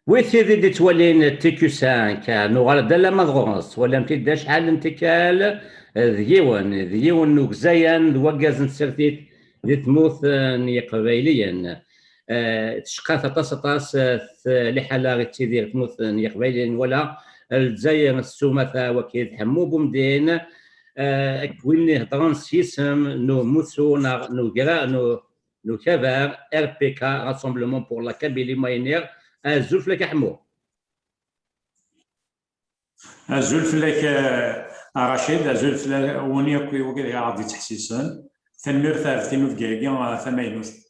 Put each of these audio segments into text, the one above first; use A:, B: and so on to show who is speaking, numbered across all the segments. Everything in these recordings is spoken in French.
A: وي سيدي دي تولين تيكو سان كان وغالا دالا مدغورنس ولا متي شحال انتكال ديون نوك زيان دوكاز نسرتيت دي تموت ني قبايليا تشقى طاس طاس لحاله غير تيدير تموت ني قبايليا ولا الجزائر السومة وكيد حمو بومدين كوين هضران سيسم نو موسو نو كرا نو كافار ار بي كا راسومبلومون بور لا كابيلي ماينير الزلف لك حمو
B: الزلف لك رشيد الزلف وني كوي وكذا غادي تحسيسن ثنمير ثالثين في كاكيا ثماينوث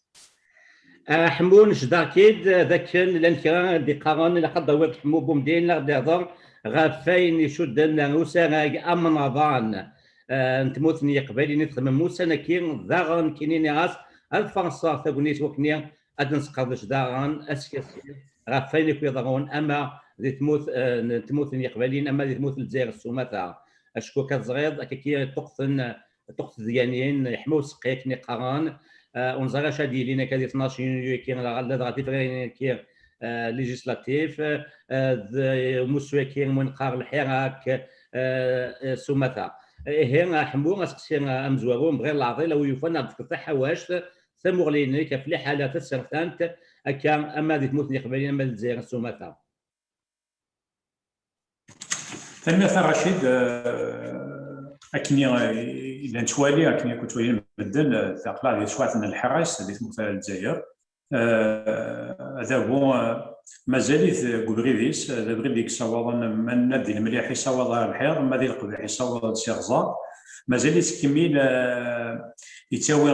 A: حمو نشدا كيد ذاك الانكرا دي قران لقد دوت حمو بومدين لا دهضر غافين يشد نوسا امن رضان نتموتني قبالي نتخمم موسى نكين ذاغن كينيني راس الفرنسا ثقنيت وكنيا ادن سقادش داغن اسكس غافين يكون يضرون اما ذي تموتني قبالين اما ذي تموت الجزائر السومه اشكو كزغيض كي تقص ديانيين يحمو سقيك نقران ونزرا شادي لينا كادي 12 يونيو كي غادا غادي فرين كي ليجيسلاتيف مسوي كي منقار الحراك سومه هنا حمو غاسقسي امزوارون بغير العضله ويفنى تقطع حواش ثمغلين كفلي حالات السرطان كان اما ذي تموت قبالين اما الجزائر السومه
B: ثمية رشيد أكني إذا نتوالي أكني كنت وين بدل تقلع لي شوية من الحراس اللي تمثل الجزائر هذا هو مازال كوبريديس هذا بغيديك صوابا من نبدي المليح يصوض الحيض ما ذي القبيح يصوض السيغزا مازال يتكمل يتساوي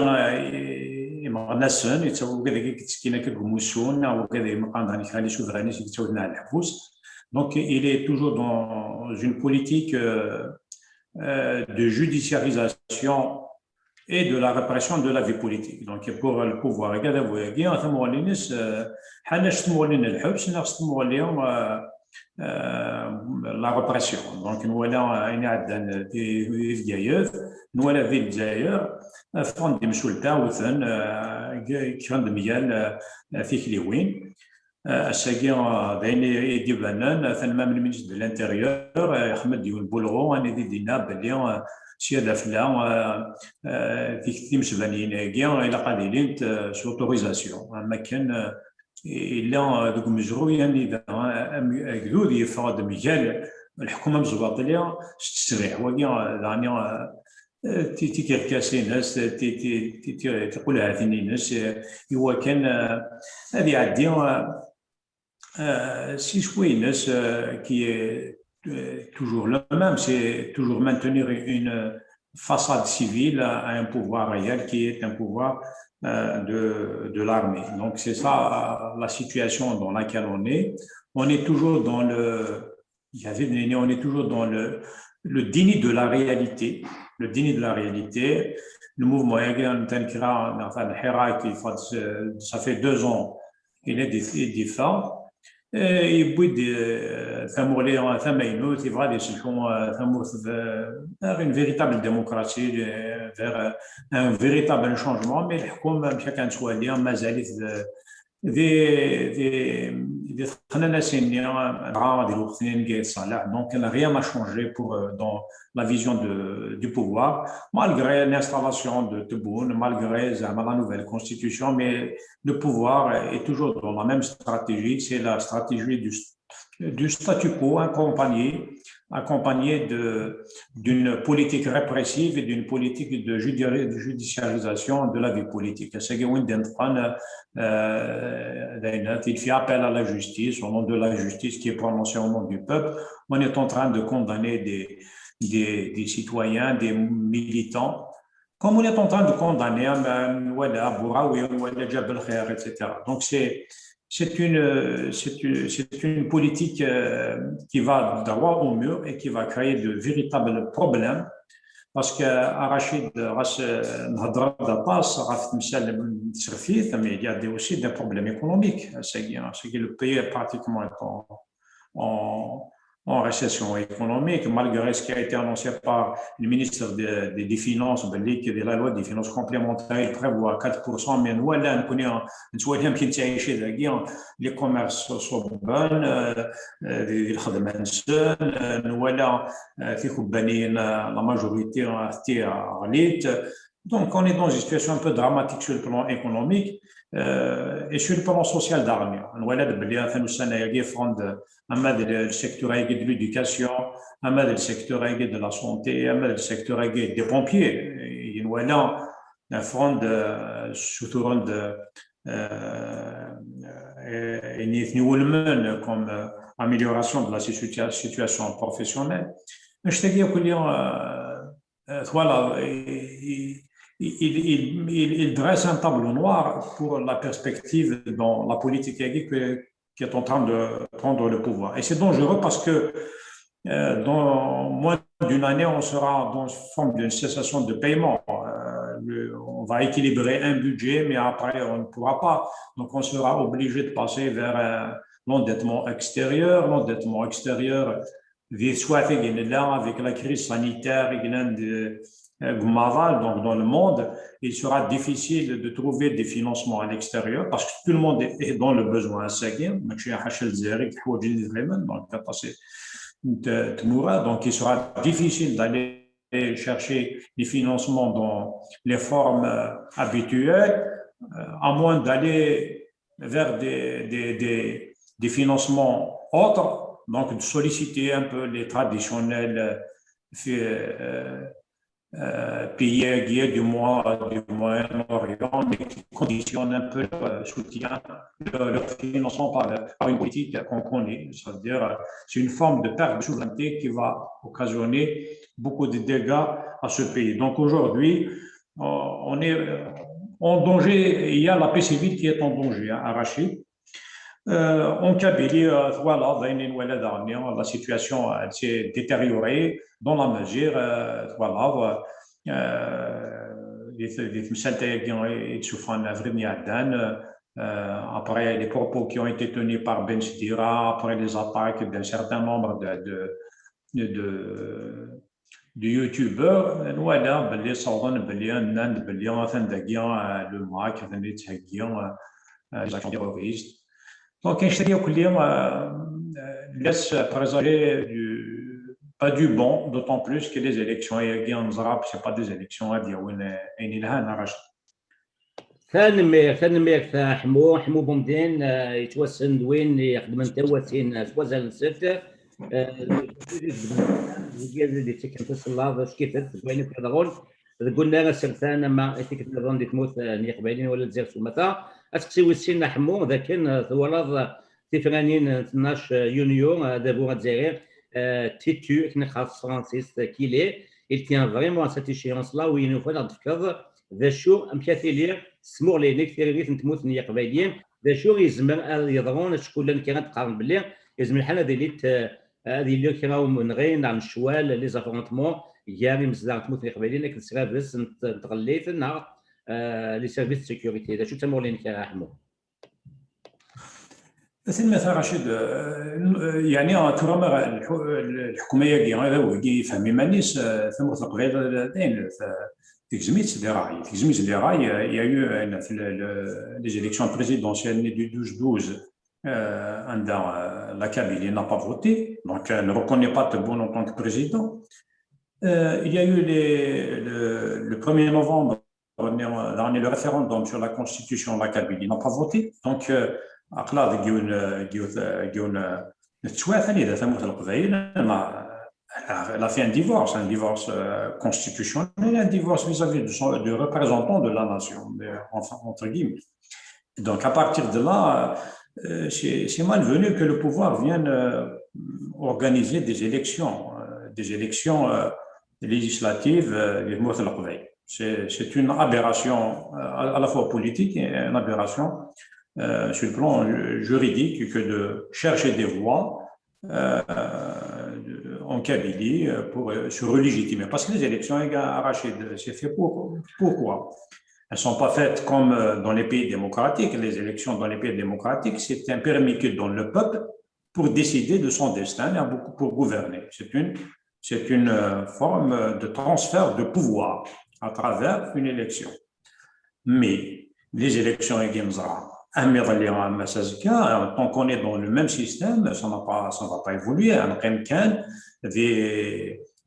B: مغناسن يتساوي كذا كتسكينا كموسون أو كذا مقام غاني خالي شوف غاني يتساوي لنا الحبوس. Donc, il est toujours dans une politique de judiciarisation et de la répression de la vie politique. Donc, pour le pouvoir, regardez-vous, il y a la répression. Donc, nous avons nous avons des Zaïre, France de Mchoulta, Outhan, Kran de Miguel, Fikliwin. الساقي بين يدي بانان ثم من المنجد الانتريور احمد ديون بولغو انا دينا بلي سياده فلا في كثير سبانين كاع الى قليلين سوتوريزاسيون اما كان الا دوك مجرو يعني قدود يفرض مجال الحكومه مزواطليه تستريح وكاع يعني تيكاسي ناس تقول هذه الناس هو كان هذه عندي si Chouinès qui est toujours le même, c'est toujours maintenir une façade civile à un pouvoir réel qui est un pouvoir de l'armée. Donc c'est ça la situation dans laquelle on est. On est toujours dans on est toujours dans le déni de la réalité. Le déni de la réalité. Le mouvement ça fait 2 ans, il est différent. يبغي ثمولي ثمينو تيبغى يسلكون ثمور une véritable démocratie vers un véritable changement mais الحكومه مشى كانت شويه مازالت des donc rien n'a changé dans la vision du pouvoir, malgré l'installation de Tebboune, malgré la nouvelle constitution, mais le pouvoir est toujours dans la même stratégie, c'est la stratégie du statu quo accompagné d'une politique répressive et d'une politique de judiciarisation de la vie politique. Il fait appel à la justice, au nom de la justice qui est prononcée au nom du peuple. On est en train de condamner des citoyens, des militants, comme on est en train de condamner Bouraoui, Jabal Khair, etc. Donc c'est une politique qui va droit au mur et qui va créer de véritables problèmes parce que Rachid mais il y a aussi des problèmes économiques. C'est que le pays est pratiquement en récession économique, malgré ce qui a été annoncé par le ministre des Finances, que la loi des finances complémentaires prévoit 4%, mais nous, là, nous les commerces sont bons, les خدمات سهل, nous, là, la majorité a été غليت. Donc, on est dans une situation un peu dramatique sur le plan économique et sur le plan social d'armée. On voit là, le secteur de l'éducation, le secteur de la santé, le secteur des pompiers. Il y a un front de comme amélioration de la situation professionnelle. Mais je te dis que voilà, il dresse un tableau noir pour la perspective dans la politique qui est en train de prendre le pouvoir. Et c'est dangereux parce que dans moins d'une année, on sera dans une forme d'une cessation de paiement. On va équilibrer un budget, mais après, on ne pourra pas. Donc, on sera obligé de passer vers l'endettement extérieur. L'endettement extérieur, soit avec la crise sanitaire, donc dans le monde, il sera difficile de trouver des financements à l'extérieur parce que tout le monde est dans le besoin. Donc, il sera difficile d'aller chercher des financements dans les formes habituelles, à moins d'aller vers des financements autres, donc de solliciter un peu les traditionnels pays du Moyen-Orient, mais qui conditionnent un peu le soutien, le financement par une politique qu'on connaît. C'est-à-dire, c'est une forme de perte de souveraineté qui va occasionner beaucoup de dégâts à ce pays. Donc aujourd'hui, on est en danger, il y a la paix civile qui est en danger, à Rachid. En Kabylie, voilà, la situation s'est détériorée dans la mesure, voilà, après les propos qui ont été tenus par Ben Sidira, après les attaques d'un certain nombre de youtubeurs, voilà, باللي صوّن باللي الناس باللي مثلا داكيا لو ماك مثلا تهكيا les actions terroristes. Donc, je dirais que laisse présager pas du bon, d'autant plus que les élections, ce n'est pas des élections à dire où il y a un arrache.
A: ثانمير حمو بومدين يتوسن وين يخدم انت واتين سوازال ست ديال اللي تكن تصلا كيف تبين في الغول قلنا سرتان ما تيك نظن دي تموت ني قبالين ولا تزير سمتا اسقسي وسينا حمو ذا كان ثوالض تفرانين 12 يونيو دابو الجزائر تيتو كنا خاص فرانسيس كيلي il tient vraiment à cette échéance là où il nous faut نتفكر ذا شو امكاثيلير سمور لينيك ثيريت نتموت نيا قبايلين ذا شو يزمر يضرون شكون اللي كانت تقارن باللي يزمر الحاله دياليت هذه اللي كانوا من غير نعم الشوال لي زافونتمون ياري مزدار تموت نيا قبايلين لكن سيرفيس تغليت نهار لي سيرفيس سيكوريتي ذا شو تمور لينيك يا حمو
B: مثل مثلا رشيد يعني ترى الحكوميه هذا هو يفهم مانيس ثم مطلق غير دين تجميت des rails. Il y a eu les élections présidentielles du 12-12 la Kabylie n'a pas voté, donc elle ne reconnaît pas Tebboune en tant que président. Il y a eu le 1er novembre, le référendum sur la constitution de la Kabylie n'a pas voté, donc أقلاض جيون نتسوافني إذا ثمت القبائل elle a fait un divorce constitutionnel, un divorce vis-à-vis du représentant de la nation, enfin, entre guillemets. Donc, à partir de là, c'est malvenu que le pouvoir vienne organiser des élections législatives. C'est une aberration à la fois politique et une aberration sur le plan juridique que de chercher des voies en Kabylie pour se relégitimer. Parce que les élections arrachées, c'est fait pourquoi? Elles ne sont pas faites comme dans les pays démocratiques. Les élections dans les pays démocratiques, c'est un permis que donne le peuple pour décider de son destin et pour gouverner. C'est une forme de transfert de pouvoir à travers une élection. Mais les élections, tant qu'on est dans le même système, ça ne va pas évoluer.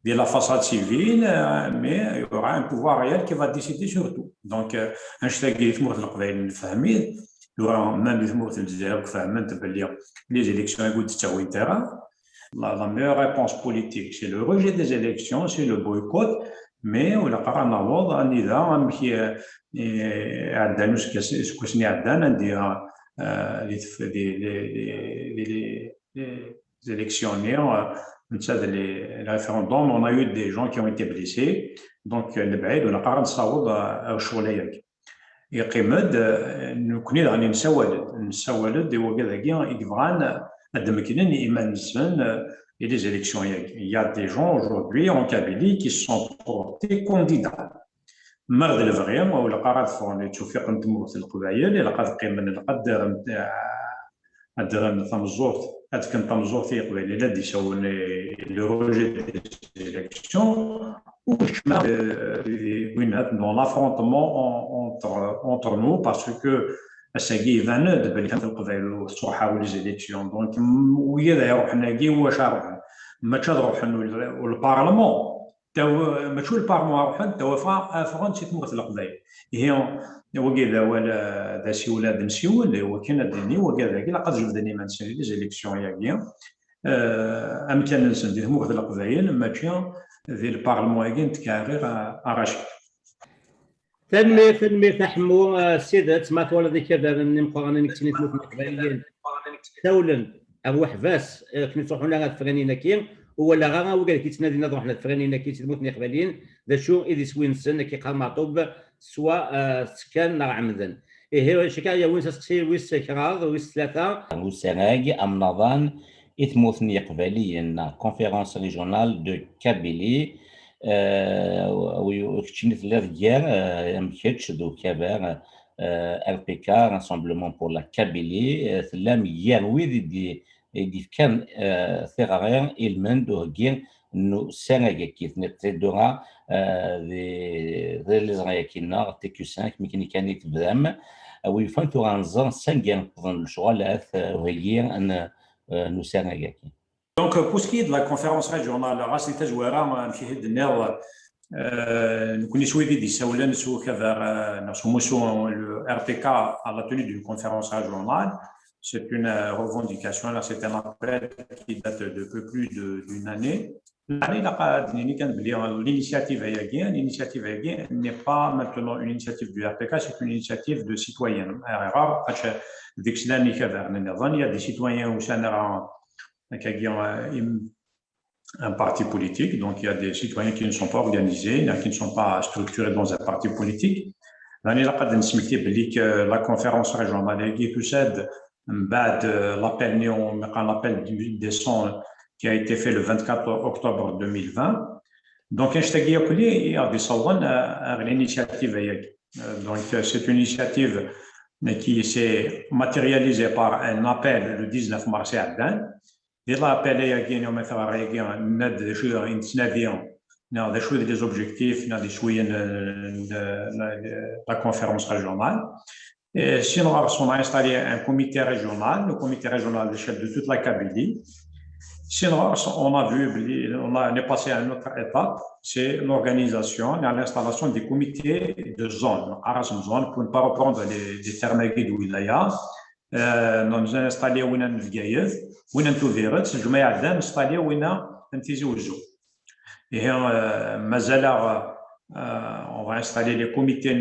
B: De la façade civile, mais il y aura un pouvoir réel qui va décider sur tout. Donc, il y aura même les élections la meilleure réponse politique, c'est le rejet des élections, c'est le boycott, mais on a pas نعوض النظام qui عندنا سكوسني عندنا ندير les électionnaires, les référendums, on a eu des gens qui ont été blessés, donc le بعيد on a pas نصاوب الشغل ياك يقيمد نكوني راني نسولد هو كذاكي يبغان الدمكنين يمنسن et les élections. Il y a des gens aujourd'hui en Kabylie qui sont portés candidats. مرض الفغيم ولا قرات فوني تشوفي قنت موت القبائل الا قد قيمن القدر نتاع تمزورت كان تمزورت في قبائل الا دي يسوون لو روجي دي élections وين dans l'affrontement entre nous parce que الساقي فاند باللي كانت القبائل والصحة les élections donc ويا روحنا كي واش روحنا ما تشرح والبارلمان ما تشوف البارلمان روحنا توفى فرنسا تموت القبائل هي وكذا ولا ذا سيولاد نسيول وكان دني وكذا كي لقد جبدني ما نسالي لي زيليكسيون ياكيا امكان نسندي موت القبائل ما تشيا في البارلمان ياكي نتكارير اراشي
A: تنمي تحمو سيدات ما تولى ذيك هذا نمقرن نكتني تموت القبائل تولن ابو حفاس كني تروحوا لنا فرانينا كي ولا غا وقال لك تنادينا نروح لفرانينا كي تموت قبائلين ذا شو اذا سوين سن كي قال معطوب سواء سكان نار عمدن هي شكايه وين تسقسي ويس كراض ويس ثلاثه وسناج ام نظان اثموثني قبائليا كونفيرونس ريجونال دو كابيلي وكتشني ثلاث ديال مكتش دو كبار RPK Rassemblement pour la Kabylie ثلام يروي دي كان ثغرين المن دو جين نو سنغا كيف نتدورا ذي لزرايكينا تيكو 5 ميكانيكاني تبدام ويفانتو غانزان سنغان قضن الشغل وهي ان نو سنغا كي
B: Donc, pour ce qui est de la conférence régionale, Rassita Jouara, Mchihid Ner, nous connaissons des Saoulen, le RPK à la tenue d'une conférence régionale. C'est une revendication, là, c'est un appel qui date de peu plus d'une année. L'initiative n'est pas maintenant une initiative du RPK, c'est une initiative de citoyens. Il y a des citoyens où ça n'a un parti politique, donc il y a des citoyens qui ne sont pas organisés, qui ne sont pas structurés dans un parti politique. La conférence régionale qui possède l'appel du décembre qui a été fait le 24 octobre 2020. Donc, il y a des initiatives. Donc, c'est une initiative qui s'est matérialisée par un appel le 19 mars à Aden. ديال لابيل ياكين يوم مثلا ياكين ناد شويه نتناديون ناد شويه دي زوبجيكتيف ناد شويه لا كونفérence régionale sinon on a installé un comité régional le comité régional de chef de toute la Kabylie sinon on est passé à une autre étape c'est l'organisation et l'installation des comités de zone pour ne pas reprendre les termes de wilaya nous avons installé وين في Gaïev وين انتو فيرت الجماعه عندنا installé وين نتيزوجو et مازال on va installer les comités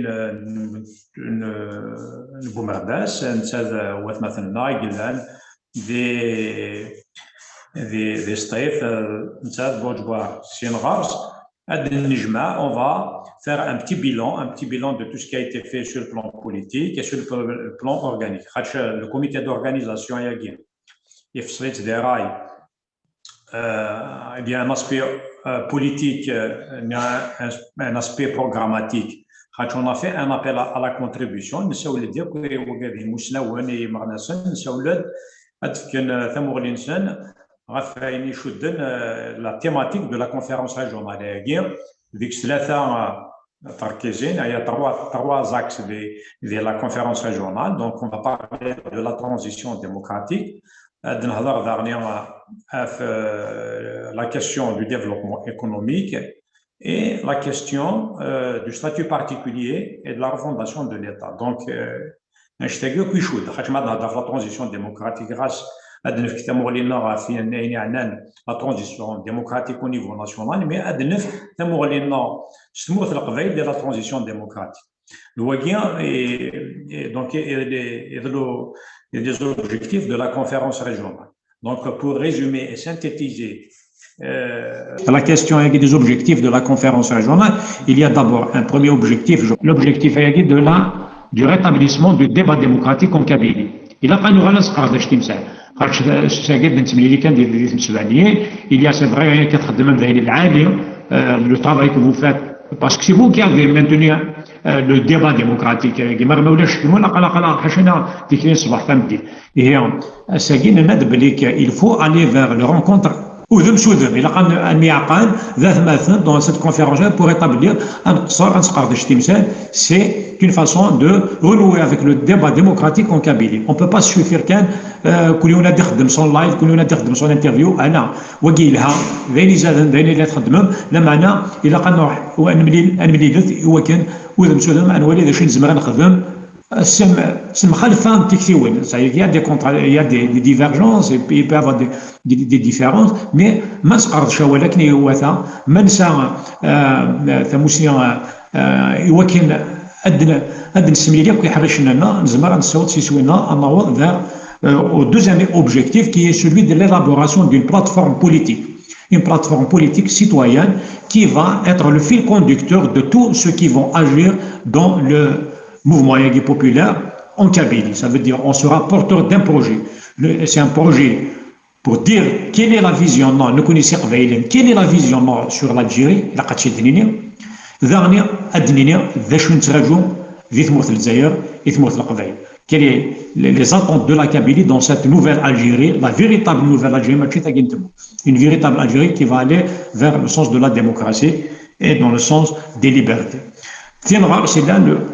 B: نبومرداس نتاع وات مثلا قلان دي ستيف نتاع بوجبار سينغارس هاد النجمه on va faire un petit bilan de tout ce qui a été fait sur le plan politique et sur le plan organique. Le comité d'organisation il y a un aspect politique, il y a un aspect programmatique. On a fait un appel à la contribution. la thématique de la conférence régionale. Il y a trois axes de la conférence régionale. Donc, on va parler de la transition démocratique, la question du développement économique et la question du statut particulier et de la refondation de l'État. Donc, la transition démocratique grâce à la transition démocratique au niveau national, mais de la transition démocratique. Donc, il y a des objectifs de la conférence régionale. Donc, pour résumer et synthétiser la question des objectifs de la conférence régionale, il y a d'abord un premier objectif, l'objectif du rétablissement du débat démocratique en Kabylie. Il a pas nous il y a c'est vrai le travail que vous faites parce que c'est vous qui avez maintenu le débat démocratique il faut aller vers le rencontre dans cette conférence pour établir c'est une façon de renouer avec le débat démocratique en Kabylie. On ne peut pas suffire qu'un كل يخدم son live كل يخدم son interview أنا وقيلها ذيني زاد ذيني اللي تخدمهم لما أنا إلا قنروح وأنملي وكان وذم سودهم أنا ولي ذا شي نزمر نخدم سم خلفان تكتيون il y a des divergences et il peut y avoir des différences mais ما سقرض شو ولكن هو ثا ما نسى ثموسيا وكان أدنى السميلية كي حرشنا نزمر نسوت سيسوينا النهوض ذا au deuxième objectif qui est celui de l'élaboration d'une plateforme politique. Une plateforme politique citoyenne qui va être le fil conducteur de tous ceux qui vont agir dans le mouvement populaire en Kabylie. Ça veut dire qu'on sera porteur d'un projet. C'est un projet pour dire quelle est la vision, non, nous connaissons quelle est la vision non, sur l'Algérie, la Qatchidinini, ذا أدنيني ذا شو نتراجو ذي ثمورة الجزائر ذي ثمورة القبائل. Quelles sont les attentes de la Kabylie dans cette nouvelle Algérie, la véritable nouvelle Algérie, une véritable Algérie qui va aller vers le sens de la démocratie et dans le sens des libertés. C'est là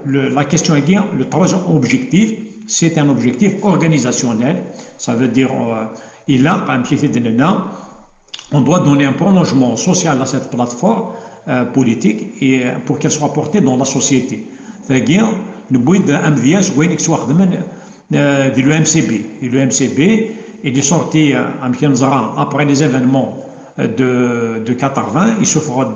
B: la question est bien, le troisième objectif, c'est un objectif organisationnel, ça veut dire on doit donner un prolongement social à cette plateforme politique et pour qu'elle soit portée dans la société. C'est-à-dire نبغي امذياس وين يكسوا خدمن ديال لو ام سي بي لو ام سي بي il est sorti après les événements de 80 il se fera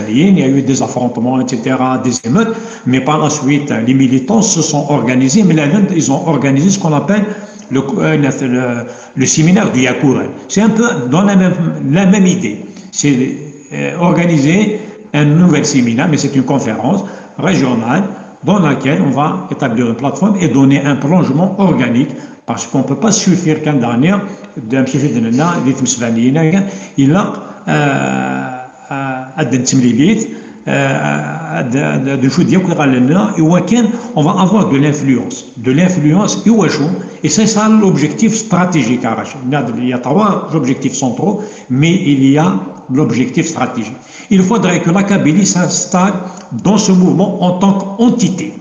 B: il y a eu des affrontements etc des émeutes mais par la suite les militants se sont organisés mais ils ont organisé ce qu'on appelle le séminaire du Yakouran. C'est un peu dans la même idée, c'est organiser un nouvel séminaire mais c'est une conférence régionale dans laquelle on va établir une plateforme et donner un prolongement organique parce qu'on ne peut pas suffire qu'un dernier d'un petit fait de l'année il a on va avoir de l'influence et c'est ça l'objectif stratégique. Il y a trois objectifs centraux mais il y a l'objectif stratégique. Il faudrait que la Kabylie s'installe dans ce mouvement en tant qu'entité.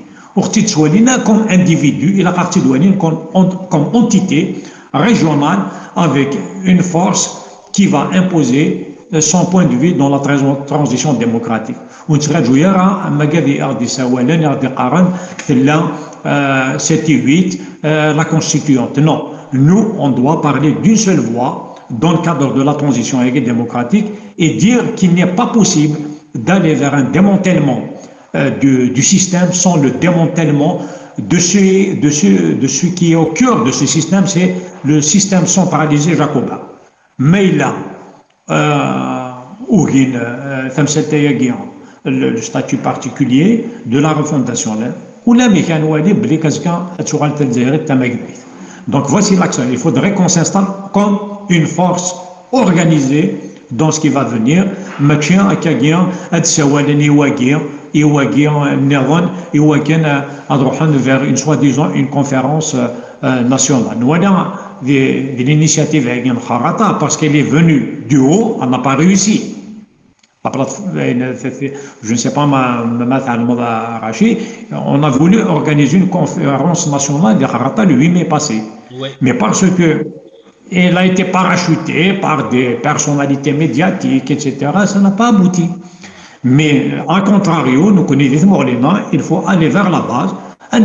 B: Comme individu, il a parti comme entité régionale avec une force qui va imposer son point de vue dans la transition démocratique. La constituante. Non, nous, on doit parler d'une seule voix dans le cadre de la transition démocratique et dire qu'il n'est pas possible d'aller vers un démantèlement du système sans le démantèlement de ce qui est au cœur de ce système, c'est le système centralisé jacobin. Mais là, le statut particulier de la refondation. Donc voici l'action. Il faudrait qu'on s'installe comme une force organisée dans ce qui va venir. Machin à Kagian, à Tsawalan vers une soi-disant une conférence nationale. Voilà de l'initiative avec Kharata parce qu'elle est venue du haut, elle n'a pas réussi. Je ne sais pas, on a voulu organiser une conférence nationale de Kharata le 8 mai passé.
A: Ouais.
B: Mais parce que elle a été parachutée par des personnalités médiatiques, etc., ça n'a pas abouti. Mais, à contrario, nous connaissons il faut aller vers la base, et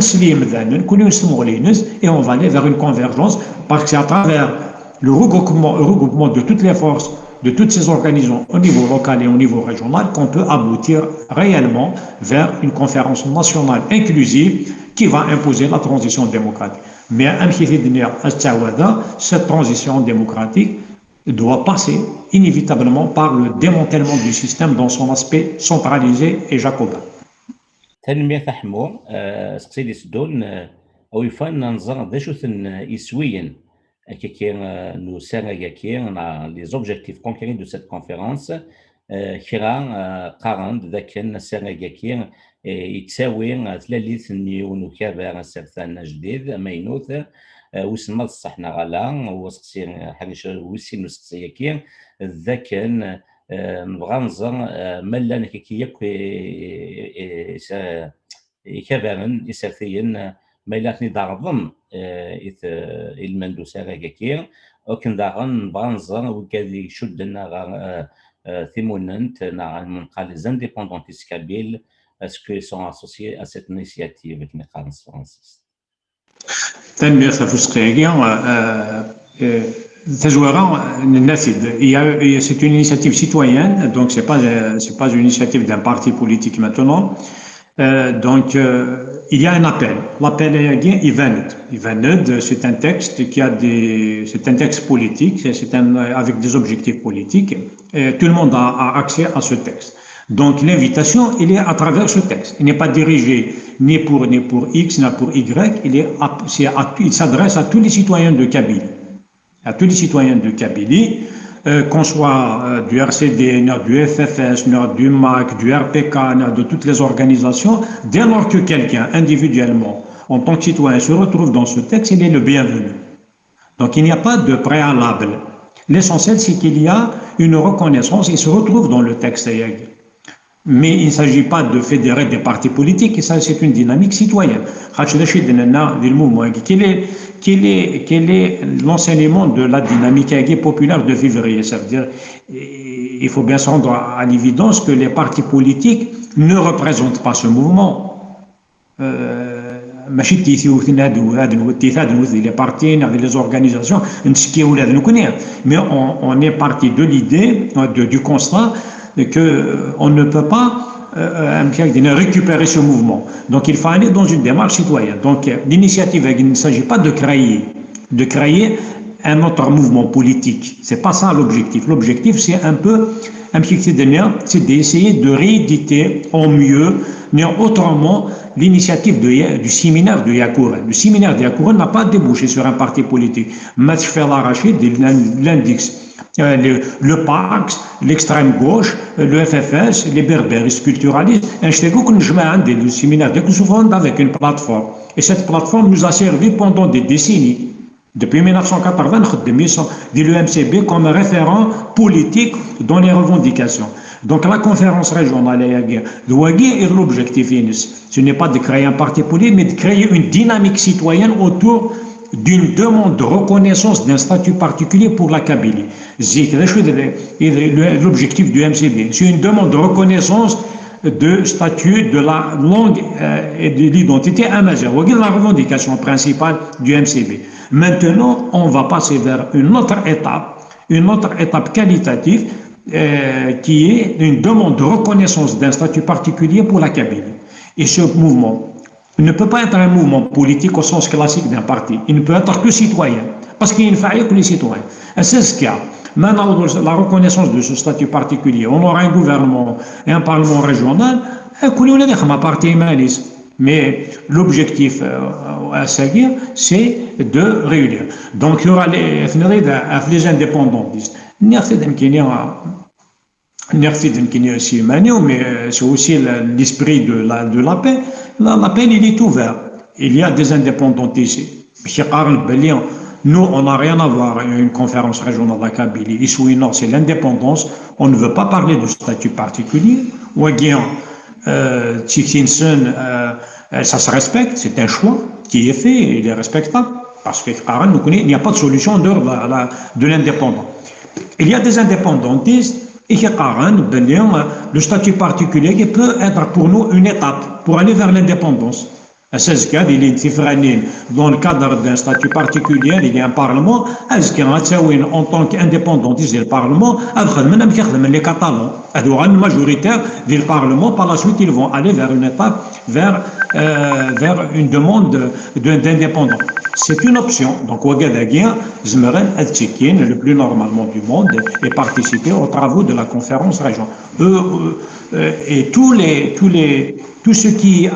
B: on va aller vers une convergence, parce que c'est à travers le regroupement de toutes les forces, de toutes ces organisations au niveau local et au niveau régional qu'on peut aboutir réellement vers une conférence nationale inclusive qui va imposer la transition démocratique. Mais cette transition démocratique doit passer inévitablement par le démantèlement du système dans son aspect centralisé et jacobin.
A: تنمية تحمو سقسيدي سدون أو يفان نظر داشوثن إسويا كي nous serons qui les objectifs concrets de cette conférence كرا قارن ذاك السنة كي يتساوي ثلاث نيون كبار سرثان جديد مينوث وسمى الصحنا غلا وسقسي حاجه وسي نسقسي كي ذاك نبغى نظر ملان كي كبارن يسرثين ميلاتني دارضم المندوسه كي وكن داغن نبغى نظر وكادي شدنا ثيموننت من قال les indépendantistes kabyles est-ce qu'ils sont associés à cette initiative qui n'est pas française.
B: تنمية تفسقية c'est une initiative citoyenne, donc c'est pas une initiative d'un parti politique maintenant. Donc il y a un appel. L'appel est Ivaned, c'est un texte c'est un texte politique, avec des objectifs politiques. Et tout le monde a accès à ce texte. Donc l'invitation, il est à travers ce texte. Il n'est pas dirigé ni pour X, ni pour Y. Il s'adresse à tous les citoyens de Kabylie. À tous les citoyens de Kabylie, qu'on soit du RCD, du FFS, du MAC, du RPK, de toutes les organisations, dès lors que quelqu'un, individuellement, en tant que citoyen, se retrouve dans ce texte, il est le bienvenu. Donc il n'y a pas de préalable. L'essentiel, c'est qu'il y a une reconnaissance, il se retrouve dans le texte. Mais il ne s'agit pas de fédérer des partis politiques, et ça, c'est une dynamique citoyenne. Quel est l'enseignement de la dynamique populaire de février? Ça veut dire il faut bien se rendre à l'évidence que les partis politiques ne représentent pas ce mouvement. Les partis, les organisations, mais on est parti de l'idée, du constat qu'on ne peut pas récupérer ce mouvement. Donc il faut aller dans une démarche citoyenne. Donc l'initiative, il ne s'agit pas de créer un autre mouvement politique. C'est pas ça l'objectif. L'objectif, c'est c'est d'essayer de rééditer en mieux, mais autrement, l'initiative du séminaire de Yakouren. Le séminaire de Yakouren n'a pas débouché sur un parti politique. Matchfel Rachid, l'index. Le PAX, l'extrême gauche, le FFS, les berbéristes culturalistes, le séminaire de Koussoufond avec une plateforme. Et cette plateforme nous a servi pendant des décennies. Depuis 1980, l'UMCB comme référent politique dans les revendications. Donc la conférence régionale est l'objectif, ce n'est pas de créer un parti politique, mais de créer une dynamique citoyenne autour d'une demande de reconnaissance d'un statut particulier pour la Kabylie. L'objectif du MCB, c'est une demande de reconnaissance de statut de la langue et de l'identité amazigh. C'est la revendication principale du MCB. Maintenant, on va passer vers une autre étape qualitative qui est une demande de reconnaissance d'un statut particulier pour la Kabylie. Et ce mouvement ne peut pas être un mouvement politique au sens classique d'un parti. Il ne peut être que citoyen, parce qu'il ne fait que les citoyens. Et c'est ce qu'il y a. Maintenant, la reconnaissance de ce statut particulier, on aura un gouvernement et un parlement régional, Mais l'objectif à seguir, c'est de réunir. Donc, il y aura les indépendantistes. Mais c'est aussi l'esprit de la paix. La paix, il est ouvert. Il y a des indépendantistes. Nous, on n'a rien à voir avec une conférence régionale de la Kabylie. Ici, non, c'est l'indépendance. On ne veut pas parler de statut particulier. Ça se respecte, c'est un choix qui est fait, il est respectable. Parce qu'il n'y a pas de solution en dehors de l'indépendant. Il y a des indépendantistes et qui le statut particulier qui peut être pour nous une étape pour aller vers l'indépendance. Dans le cadre d'un statut particulier, il y a un parlement, en tant qu'indépendantiste du parlement, les Catalans, une majoritaire du parlement, par la suite, ils vont aller vers une étape, vers une demande d'indépendance. C'est une option. Donc, Ouagadagien, Zmeren, Adjikin, le plus normalement du monde, et participer aux travaux de la conférence régionale. Et tout ce qui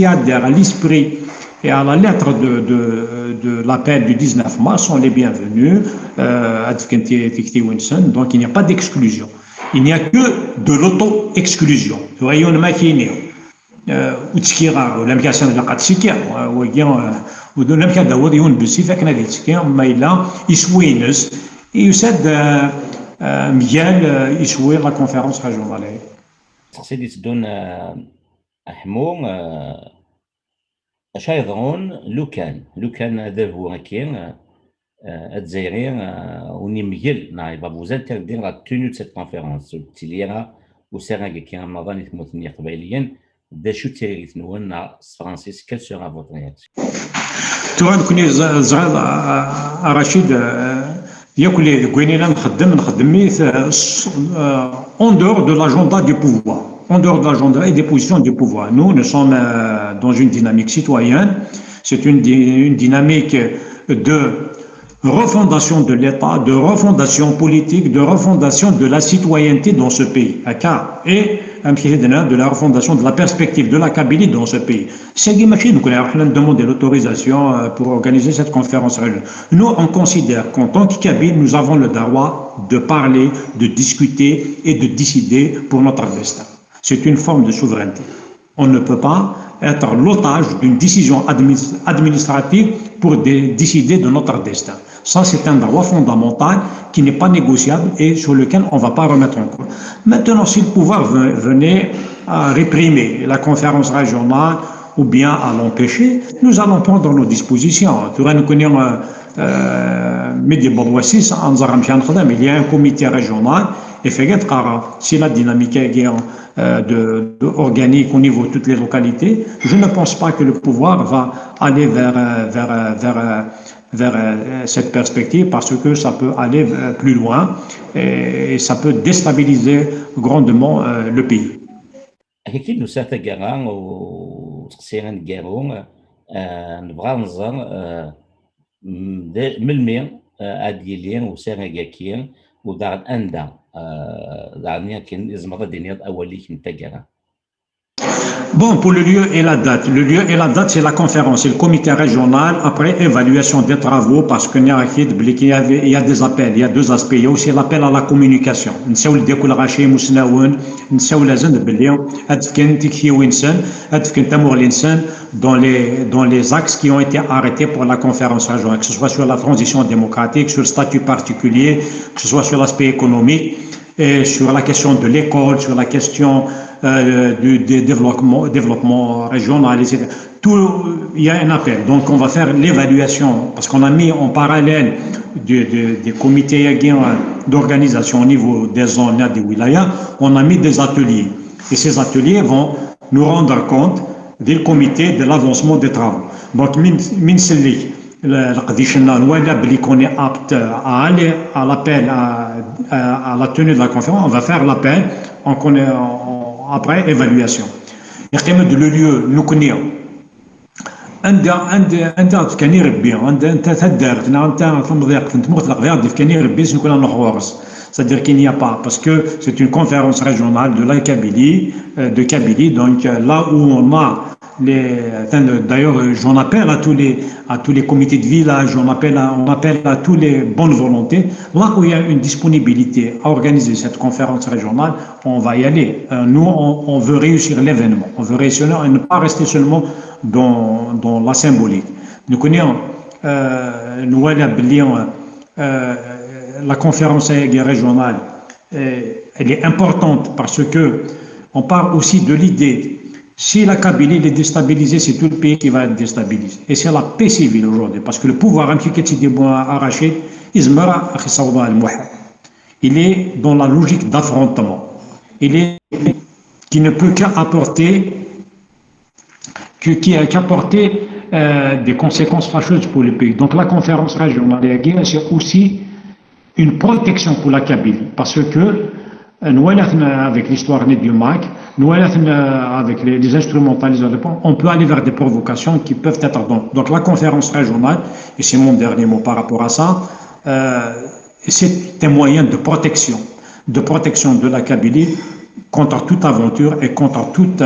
B: adhère à l'esprit et à la lettre de l'appel du 19 mars sont les bienvenus. Donc, il n'y a pas d'exclusion. Il n'y a que de l'auto-exclusion. Voyons le maquinier. وتشكيغا ولا مكاسن لا قد سيكا ويا ودون مكا داود يون بسي فكنا دي تشكيغا ما الا يسوينس يسد ميال يسوي لا كونفيرونس ريجونال
A: سيدي تدون حموم اش يظن لو كان هذا هو كاين الجزائريين ونميل ناي بابوزان تردين لا تونيو سيت كونفيرونس تيليرا وسيرا كاين نظام ثموثني قبيليا داشو تيريت نون فرانسيس كال سورا فوتر رياكسيون
B: توان كوني زغال رشيد ياكل كوينينا نخدم ميث en dehors de l'agenda du pouvoir, en dehors de l'agenda et des positions du pouvoir. Nous sommes dans une dynamique citoyenne, c'est une dynamique de refondation de l'État, de refondation politique, de refondation de la citoyenneté dans ce pays. Et de la refondation de la perspective de la Kabylie dans ce pays. C'est ce qui nous avons demandé l'autorisation pour organiser cette conférence régionale. Nous, on considère qu'en tant que Kabyle, nous avons le droit de parler, de discuter et de décider pour notre destin. C'est une forme de souveraineté. On ne peut pas être l'otage d'une décision administrative pour décider de notre destin. Ça, c'est un droit fondamental qui n'est pas négociable et sur lequel on ne va pas remettre en cause. Maintenant, si le pouvoir venait à réprimer la conférence régionale ou bien à l'empêcher, nous allons prendre nos dispositions. Il y a un comité régional et si la dynamique est organique au niveau de toutes les localités, je ne pense pas que le pouvoir va aller vers cette perspective parce que ça peut aller plus loin et ça peut déstabiliser grandement le pays.
A: أكيد نسافة جران وتقصيران جارون نبغى نظر ملمي أديلين وسارة جاكين ودار أندا دارنيا كين إزمرة دينيات أولي كنتا جران.
B: Bon, pour le lieu et la date. Le lieu et la date, c'est la conférence, c'est le comité régional après évaluation des travaux parce qu'il y a des appels, il y a deux aspects. Il y a aussi l'appel à la communication. Nous le découlage dans les axes qui ont été arrêtés pour la conférence régionale, que ce soit sur la transition démocratique, sur le statut particulier, que ce soit sur l'aspect économique, et sur la question de l'école, sur la question du développement régional, etc. Tout, il y a un appel. Donc, on va faire l'évaluation parce qu'on a mis en parallèle des comités d'organisation au niveau des zones des wilayas, on a mis des ateliers. Et ces ateliers vont nous rendre compte des comités de l'avancement des travaux. Donc, qu'on est apte à aller à l'appel, à la tenue de la conférence, on va faire l'appel après évaluation. Et le lieu, nous connaissons. أنت كني ربي أنت تدار أنت تمضيق تموت الغيار ديف كني ربي نكون نحورس C'est-à-dire qu'il n'y a pas, parce que c'est une conférence régionale de la Kabylie, donc là où on a d'ailleurs, j'en appelle à tous les comités de village, on appelle à tous les bonnes volontés. Là où il y a une disponibilité à organiser cette conférence régionale, on va y aller. Nous, on veut réussir l'événement. On veut réussir et ne pas rester seulement dans la symbolique. Nous connaissons, la conférence régionale, elle est importante parce que on parle aussi de l'idée. Si la Kabylie est déstabilisée, c'est tout le pays qui va être déstabilisé. Et c'est la paix civile aujourd'hui, parce que le pouvoir arraché, il est dans la logique d'affrontement. Qui ne peut qu'apporter des conséquences fâcheuses pour le pays. Donc la conférence régionale et la guerre, c'est aussi une protection pour la Kabylie, parce que nous, avec l'histoire du MAC, nous, avec les instrumentalisateurs, on peut aller vers des provocations qui peuvent être. Donc la conférence régionale, et c'est mon dernier mot par rapport à ça, c'est un moyen de protection de la Kabylie contre toute aventure et contre toute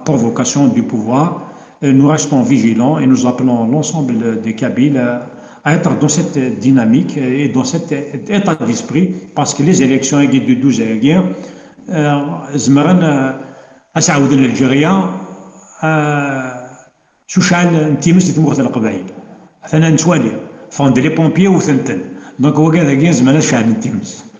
B: provocation du pouvoir. Et nous restons vigilants et nous appelons l'ensemble des Kabyles à être dans cette dynamique et dans cet état d'esprit, parce que les élections de 12 juillet, زمرنا أسعود الجريان شو شعل نتيمس تموت القبائل أنا نسوالي فوند لي بومبيي وثنتن دونك هو كذا كين زمرنا شعل نتيمس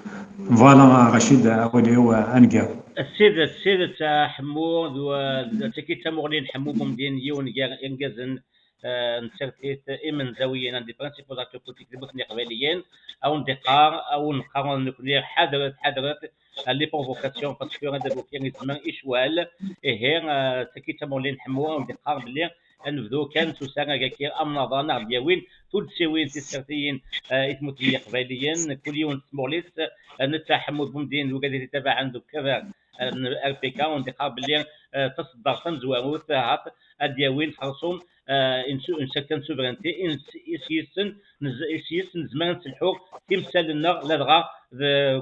B: فوالا رشيد هو أنقاو
A: السيد حمود وتكيت مغنين حمود مدين يون ينجزن نسرتيت إمن زاوية عندي برانسيبو داكتور بوليتيك دي قبليين أو ندقار أو نقارن نكوني حضرت لي بروفوكاسيون باسكو هذا كان يسمى إشوال إيه تكيت مغنين حمود وندقار بلي نبدو كان سوسانا كاكي أمنظانا دياوين تود سوين تسرتيين إتموتية قبليين كل يوم سموليس نتاحمود بمدين وقادر يتابع عنده كذا ار بي كا وندقار بلي تصدر تنزواروت هات دياوين خرصوم ان سكن سوفرينتي يسيسن زمان نسلحو تمثال النار لا دغا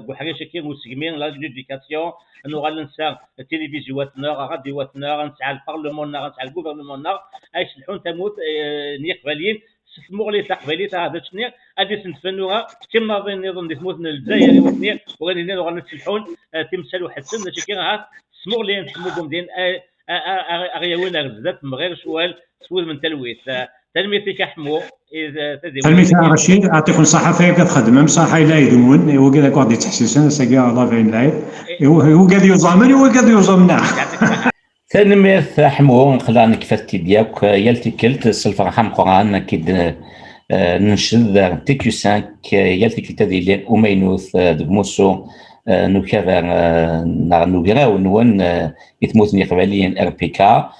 A: بحريشه كي مسكمين لا ديديكاسيون انو غنسى التلفزيوناتنا راديواتنا غنسعى البرلمون غنسعى الغوفرنمون اي سلحون تموت نيقبالين سموغلي تقبالي هذا شنو غادي سنتفنوها كما نظن تموت الجزائر وثني وغادي غنسلحون تمثال وحسن شكي هات سموغلي نسموهم دين اغياوين غزات مغير شوال سوال من تلويث تلميذي كحمو
B: تلميذ رشيد اعطيكم صحفيه كتخدم صحه لا يدون هو كذا قاعد يتحسسن ساكا الله فين لايف هو قاعد يزامن هو قاعد يزامنا
A: تلميذ حمو نخلع نكفتي ديالك يلتكلت الفرحه مقران كيد ننشد تيكيو 5 يلتكلت ديال امينوث دموسو نكرر نغراو نون يتموتني قبليا ار بي كا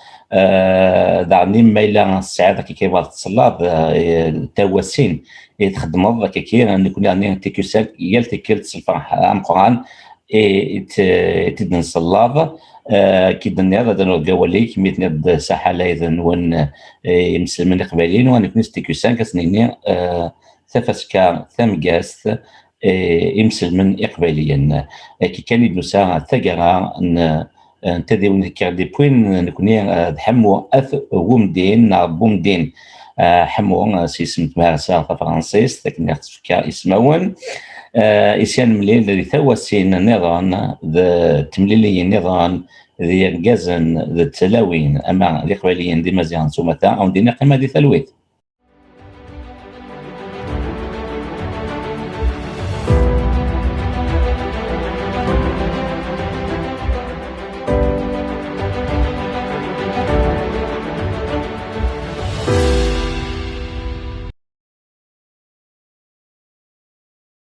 A: دعني مايلا السعاده كي كيبغى تصلاد التواسين يتخدموا كي نكون يعني تيكوساك يلتكلت الفرح عام قران تدن صلاد كي دني هذا دنو قولي كميتنا ساحه لايذ نون مسلمين قبليين وانا كنت تيكوساك سنيني ثفسكا ثمقاس يمسل من إقباليا كي كان يدنسا ثقرا نتدي ونذكر دي بوين نكوني حمو أث ومدين بومدين حمو سيسمت مارسا فرانسيس لكن يختفكا اسمون إسيان مليل الذي ثوسين النظام تمليلي النظام ذي الجزن ذي التلاوين أما الإقباليين دي مزيان سومتا أو دي نقمة دي ثلويت